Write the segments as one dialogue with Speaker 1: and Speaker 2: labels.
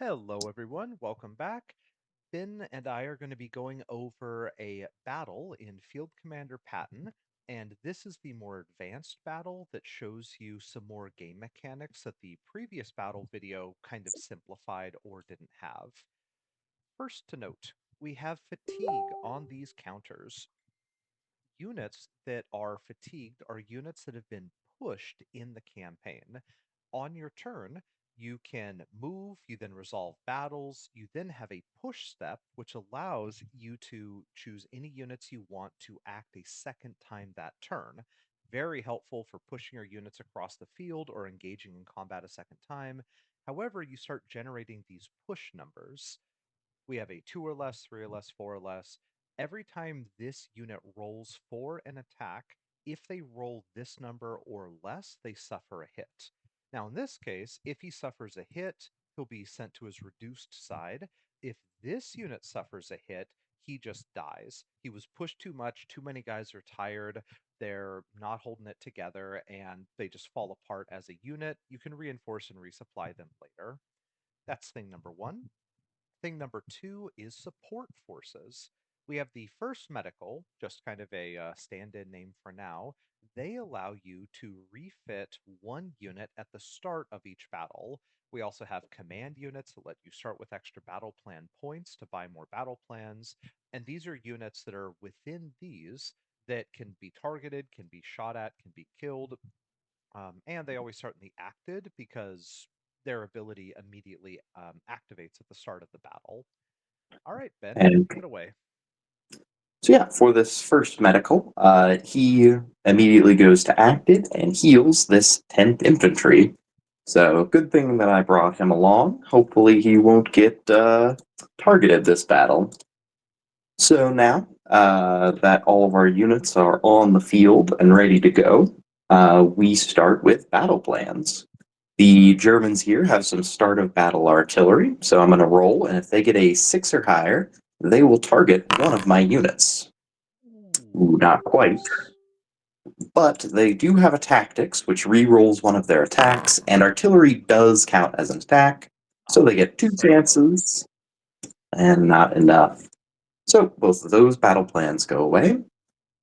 Speaker 1: Hello, everyone. Welcome back. Ben and I are going to be going over a battle in Field Commander Patton, and this is the more advanced battle that shows you some more game mechanics that the previous battle video kind of simplified or didn't have. First to note, we have fatigue on these counters. Units that are fatigued are units that have been pushed in the campaign. On your turn, you can move, you then resolve battles, you then have a push step, which allows you to choose any units you want to act a second time that turn. Very helpful for pushing your units across the field or engaging in combat a second time. However, you start generating these push numbers. We have a 2 or less, 3 or less, 4 or less. Every time this unit rolls for an attack, if they roll this number or less, they suffer a hit. Now, in this case, if he suffers a hit, he'll be sent to his reduced side. If this unit suffers a hit, he just dies. He was pushed too much, too many guys are tired, they're not holding it together, and they just fall apart as a unit. You can reinforce and resupply them later. That's thing number one. Thing number two is support forces. We have the first medical, just kind of a stand-in name for now. They allow you to refit one unit at the start of each battle. We also have command units that let you start with extra battle plan points to buy more battle plans. And these are units that are within these that can be targeted, can be shot at, can be killed, and they always start in the acted because their ability immediately activates at the start of the battle. All right, Ben,
Speaker 2: And
Speaker 1: take it away.
Speaker 2: so, yeah, for this first medical, he immediately goes to active and heals this 10th infantry. So, good thing that I brought him along. Hopefully, he won't get targeted this battle. So, now that all of our units are on the field and ready to go, we start with battle plans. The Germans here have some start of battle artillery, so I'm going to roll, and if they get a 6 or higher, they will target one of my units.
Speaker 1: Ooh,
Speaker 2: Ooh, not quite.
Speaker 1: close.
Speaker 2: But they do have a tactics, which re-rolls one of their attacks, and artillery does count as an attack, so they
Speaker 1: Ah,
Speaker 2: get two
Speaker 1: so close.
Speaker 2: chances, and not enough. So both of those battle plans go away.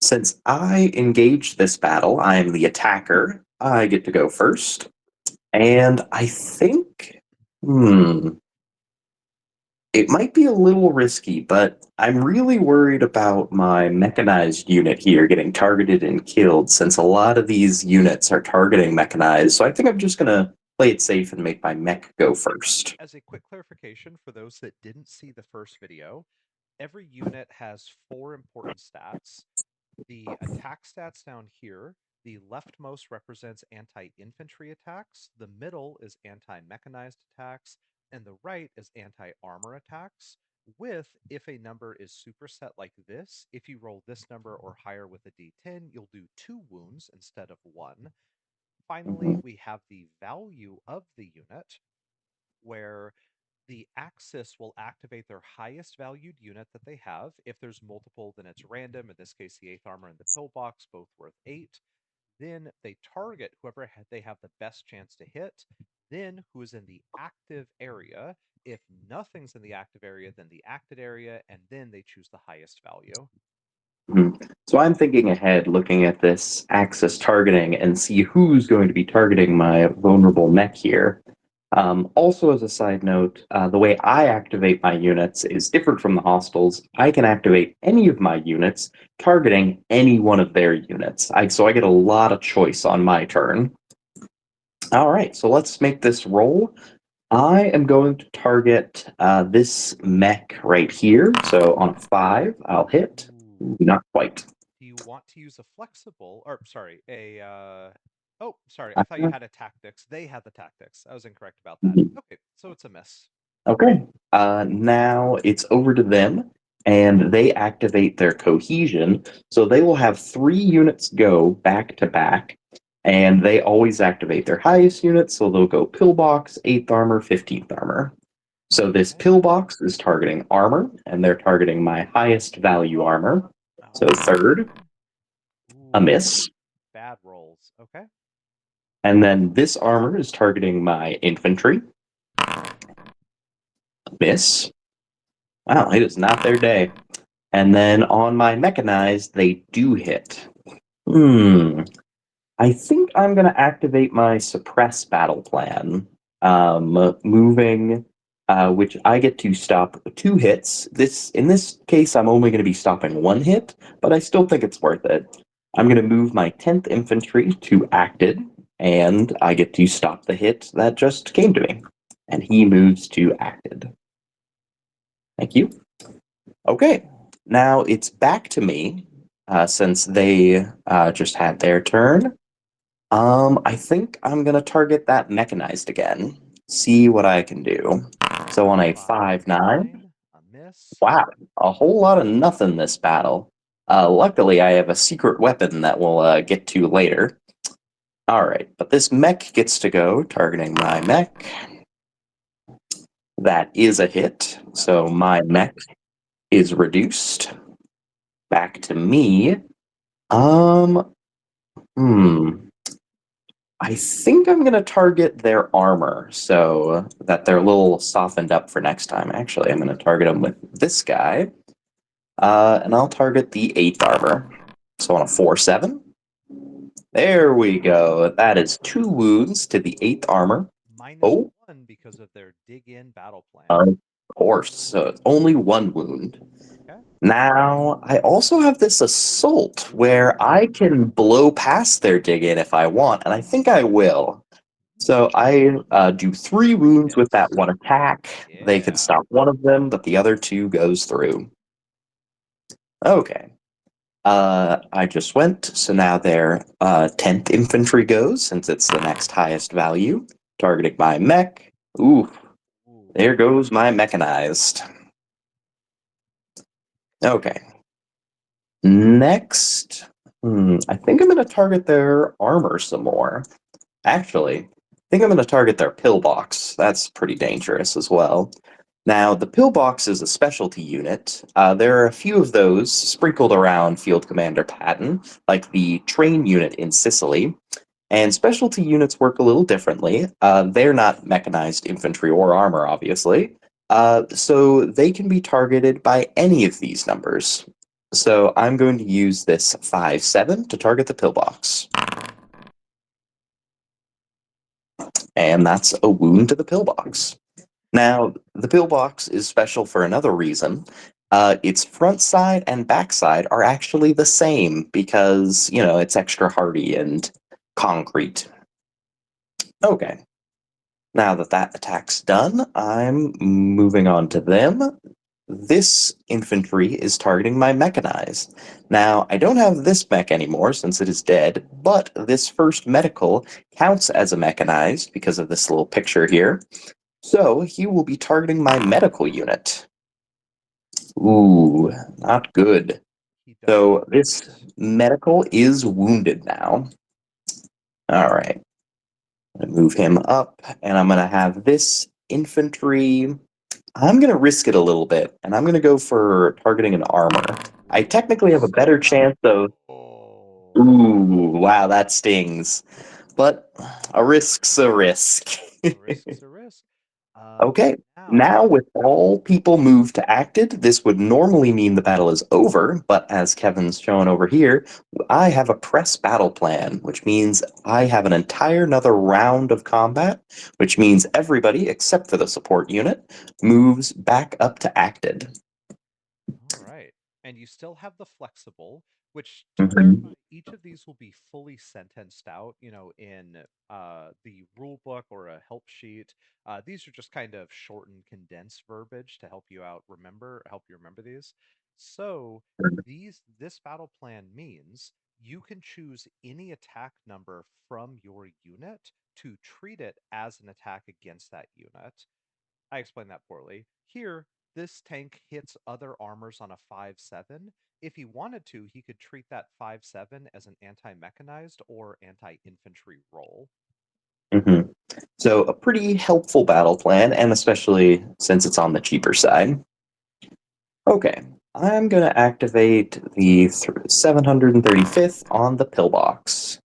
Speaker 2: Since I engaged this battle, I am the attacker. I get to go first. And I think, it might be a little risky, but I'm really worried about my mechanized unit here getting targeted and killed since a lot of these units are targeting mechanized. So I think I'm just going to play it safe and make my mech go first.
Speaker 1: As a quick clarification for those that didn't see the first video, every unit has four important stats. The attack stats down here, the leftmost represents anti-infantry attacks, the middle is anti-mechanized attacks, and the right is anti-armor attacks. With, if a number is superset like this, if you roll this number or higher with a d10, you'll do 2 wounds instead of 1. Finally,
Speaker 2: Mhm.
Speaker 1: we have the value of the unit, where the Axis will activate their highest valued unit that they have. If there's multiple, then it's random. In this case, the 8th armor and the pillbox, both worth 8. Then they target whoever they have the best chance to hit. Then who is in the active area. If nothing's in the active area, then the acted area, and then they choose the highest value.
Speaker 2: So I'm thinking ahead, looking at this axis targeting and see who's going to be targeting my vulnerable mech here. Also, as a side note, the way I activate my units is different from the hostiles. I can activate any of my units targeting any one of their units. So I get a lot of choice on my turn. All right, so let's make this roll. I am going to target this mech right here. So on a 5, I'll hit.
Speaker 1: Ooh.
Speaker 2: Ooh, not quite.
Speaker 1: Do you want to use a flexible, or sorry, oh, sorry, I thought you had a tactics. They had the tactics. I was incorrect about that. Okay, so it's a miss.
Speaker 2: Okay. Now it's over to them, and they activate their cohesion. So they will have 3 units go back to back, and they always activate their highest units. So they'll go pillbox, 8th armor, 15th armor. So this
Speaker 1: Okay.
Speaker 2: pillbox is targeting armor, and they're targeting my highest value armor. So third,
Speaker 1: Oh.
Speaker 2: a
Speaker 1: Ooh,
Speaker 2: miss.
Speaker 1: bad rolls. Okay.
Speaker 2: And then this armor is targeting my infantry. Miss. Wow, it is not their day. And then on my mechanized, they do hit. Hmm. I think I'm going to activate my suppress battle plan, moving, which I get to stop 2 hits. In this case, I'm only going to be stopping 1 hit, but I still think it's worth it. I'm going to move my 10th infantry to acted, and I get to stop the hit that just came to me. And he moves to acted. Thank you. Okay, now it's back to me, since they just had their turn. I think I'm gonna target that mechanized again. See what I can do. So on a 5/9,
Speaker 1: 5/9, a miss.
Speaker 2: wow, a whole lot of nothing this battle. Luckily, I have a secret weapon that we'll get to later. All right, but this mech gets to go, targeting my mech. That is a hit,
Speaker 1: That is
Speaker 2: so
Speaker 1: a
Speaker 2: my
Speaker 1: hit.
Speaker 2: mech is reduced. Back to me. Um, hmm. I think I'm going to target their armor so that they're a little softened up for next time. Actually, I'm going to target them with this guy, and I'll target the 8th armor. So on a 4/7. There we go. That is 2 wounds to the 8th armor.
Speaker 1: Minus
Speaker 2: Oh,
Speaker 1: 1 because of their dig in battle plan.
Speaker 2: of course. So it's only 1 wound.
Speaker 1: Okay.
Speaker 2: Now, I also have this assault where
Speaker 1: Ooh.
Speaker 2: I can blow past their dig in if I want, and I think I will. So I do 3 wounds with that
Speaker 1: Hits.
Speaker 2: one attack. They can
Speaker 1: Yeah.
Speaker 2: stop one of them, but the other 2 goes through. Okay. I just went, so now their 10th infantry goes, since it's the next highest value. Targeting my mech. Ooh,
Speaker 1: Ooh.
Speaker 2: there goes my mechanized. Okay. Next, I think I'm going to target their armor some more. Actually, I think I'm going to target their pillbox. That's pretty dangerous as well. Now, the pillbox is a specialty unit. There are a few of those sprinkled around Field Commander Patton, like the train unit in Sicily. And specialty units work a little differently. They're not mechanized infantry or armor, obviously. So they can be targeted by any of these numbers. So I'm going to use this 5/7 to target the pillbox. And that's a wound to the pillbox. Now, the pillbox is special for another reason. Its front side and back side are actually the same because, it's extra hardy and concrete. Okay, now that that attack's done, I'm moving on to them. This infantry is targeting my mechanized. Now, I don't have this mech anymore since it is dead, but this first medical counts as a mechanized because of this little picture here. So he will be targeting my medical unit. Ooh, not good.
Speaker 1: He does
Speaker 2: So
Speaker 1: take a
Speaker 2: this
Speaker 1: hit.
Speaker 2: medical is wounded now. All right. I'm gonna move him up, and I'm gonna have this infantry. I'm gonna risk it a little bit, and I'm gonna go for targeting an armor. I
Speaker 1: Ooh,
Speaker 2: technically have a better
Speaker 1: sniper.
Speaker 2: chance of.
Speaker 1: Oh.
Speaker 2: Ooh, wow, that stings. But a risk's a risk.
Speaker 1: A risk's a risk.
Speaker 2: Okay,
Speaker 1: Now,
Speaker 2: now with all people moved to acted, this would normally mean the battle is over, but as Kevin's showing over here, I have a press battle plan, which means I have an entire another round of combat, which means everybody except for the support unit moves back up to acted.
Speaker 1: all right. And you still have the flexible, which to clarify,
Speaker 2: Mhm.
Speaker 1: each of these will be fully sentenced out, in the rule book or a help sheet. These are just kind of shortened, condensed verbiage to help you remember these. So this battle plan means you can choose any attack number from your unit to treat it as an attack against that unit. I explained that poorly. Here, this tank hits other armors on a 5/7. If he wanted to, he could treat that 5/7 as an anti-mechanized or anti-infantry roll.
Speaker 2: Mhm. So a pretty helpful battle plan, and especially since it's on the cheaper side. Okay, I'm going to activate the 735th on the pillbox.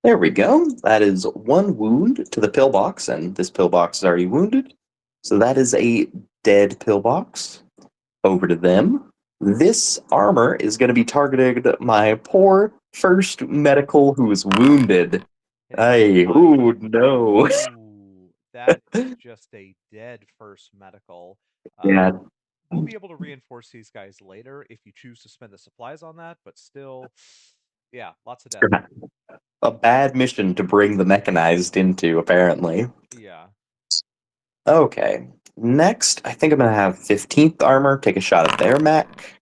Speaker 2: There we go. That is 1 wound to the pillbox, and this pillbox is already wounded. So that is a dead pillbox. Over to them. This armor is going to be targeted my poor first medical who is wounded.
Speaker 1: Hit
Speaker 2: Hey,
Speaker 1: by,
Speaker 2: ooh, no.
Speaker 1: ooh, that is just a dead first medical.
Speaker 2: Yeah,
Speaker 1: We'll be able to reinforce these guys later if you choose to spend the supplies on that, but still, yeah, lots of death.
Speaker 2: a bad mission to bring the mechanized into, apparently.
Speaker 1: Yeah.
Speaker 2: Okay. Next, I think I'm going to have 15th armor take a shot at their mech.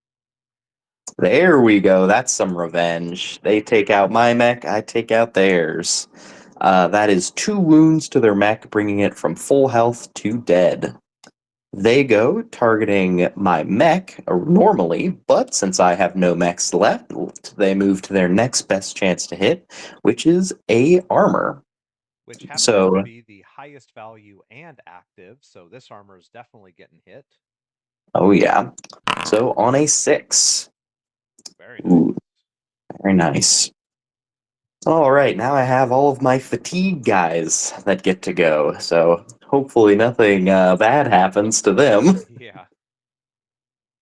Speaker 2: There we go. That's some revenge. They take out my mech, I take out theirs. That is 2 wounds to their mech, bringing it from full health to dead. They go targeting my mech normally, but since I have no mechs left, they move to their next best chance to hit, which is a armor.
Speaker 1: Which happens to
Speaker 2: So,
Speaker 1: be the highest value and active, so this armor is definitely getting hit.
Speaker 2: oh yeah. So on a 6.
Speaker 1: Very
Speaker 2: Ooh,
Speaker 1: nice.
Speaker 2: very nice. All right, now I have all of my fatigue guys that get to go. So hopefully nothing bad happens to them.
Speaker 1: Yeah.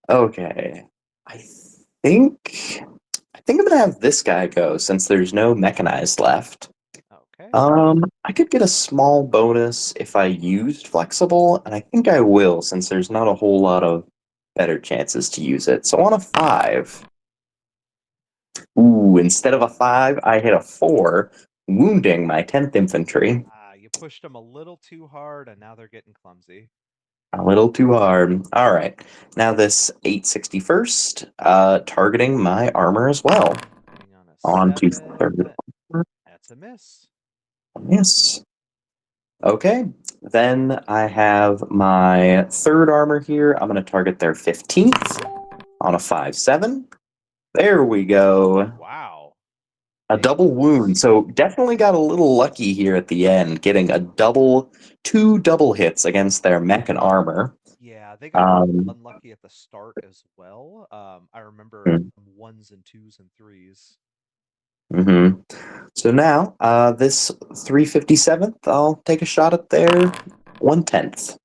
Speaker 2: Okay. I think I think I'm gonna have this guy go since there's no mechanized left.
Speaker 1: Okay.
Speaker 2: I could get a small bonus if I used flexible, and I think I will since there's not a whole lot of better chances to use it. So on a 5. Ooh, instead of a 5, I hit a 4, wounding my 10th infantry.
Speaker 1: You pushed them a little too hard, and now they're getting clumsy.
Speaker 2: A little too hard. All right. Now this 861st, targeting my armor as well.
Speaker 1: Hitting on a
Speaker 2: On to third.
Speaker 1: 7. That's a miss.
Speaker 2: Yes. Okay. Then I have my third armor here. I'm going to target their 15th on a 5-7. There we go.
Speaker 1: Wow.
Speaker 2: A
Speaker 1: Big
Speaker 2: double wound.
Speaker 1: wounds.
Speaker 2: So definitely got a little lucky here at the end, getting two double hits against their mech and armor.
Speaker 1: Yeah, they got a little
Speaker 2: Um,
Speaker 1: unlucky at the start as well. I remember
Speaker 2: mm,
Speaker 1: some ones and twos and threes.
Speaker 2: mhm. So now, this 357th, I'll take a shot at their 1/10th.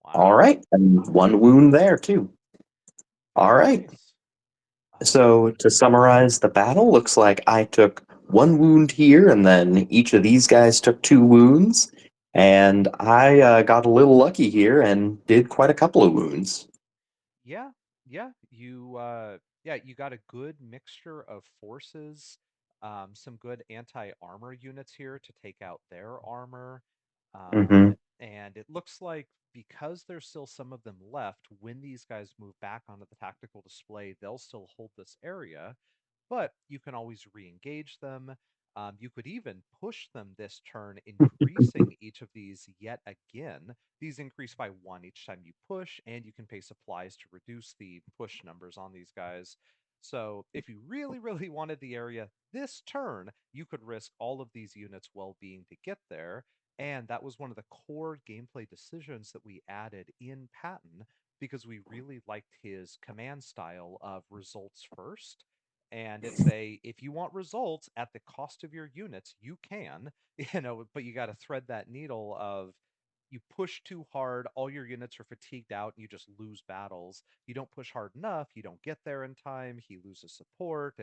Speaker 2: All
Speaker 1: Wow.
Speaker 2: right, and 1 wound there too. All
Speaker 1: Very
Speaker 2: right.
Speaker 1: nice.
Speaker 2: So
Speaker 1: Okay.
Speaker 2: to summarize the battle, looks like I took 1 wound here, and then each of these guys took 2 wounds, and I got a little lucky here and did quite a couple of wounds.
Speaker 1: Yeah, yeah, you got a good mixture of forces, some good anti-armor units here to take out their armor.
Speaker 2: Mm-hmm.
Speaker 1: And it looks like because there's still some of them left, when these guys move back onto the tactical display, they'll still hold this area, but you can always re-engage them. You could even push them this turn, increasing each of these yet again. These increase by 1 each time you push, and you can pay supplies to reduce the push numbers on these guys. So if you really, really wanted the area this turn, you could risk all of these units' well-being to get there. And that was one of the core gameplay decisions that we added in Patton because we really liked his command style of results first. And it's a, if you want results at the cost of your units, you can, but you got to thread that needle of you push too hard, all your units are fatigued out, and you just lose battles. You don't push hard enough, you don't get there in time, he loses support.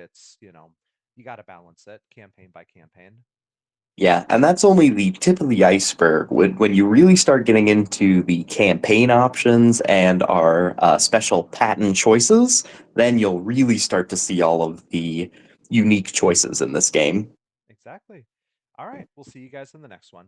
Speaker 1: You got to balance it campaign by campaign.
Speaker 2: Yeah, and that's only the tip of the iceberg. When you really start getting into the campaign options and our special patent choices, then you'll really start to see all of the unique choices in this game.
Speaker 1: Exactly. All right, we'll see you guys in the next one.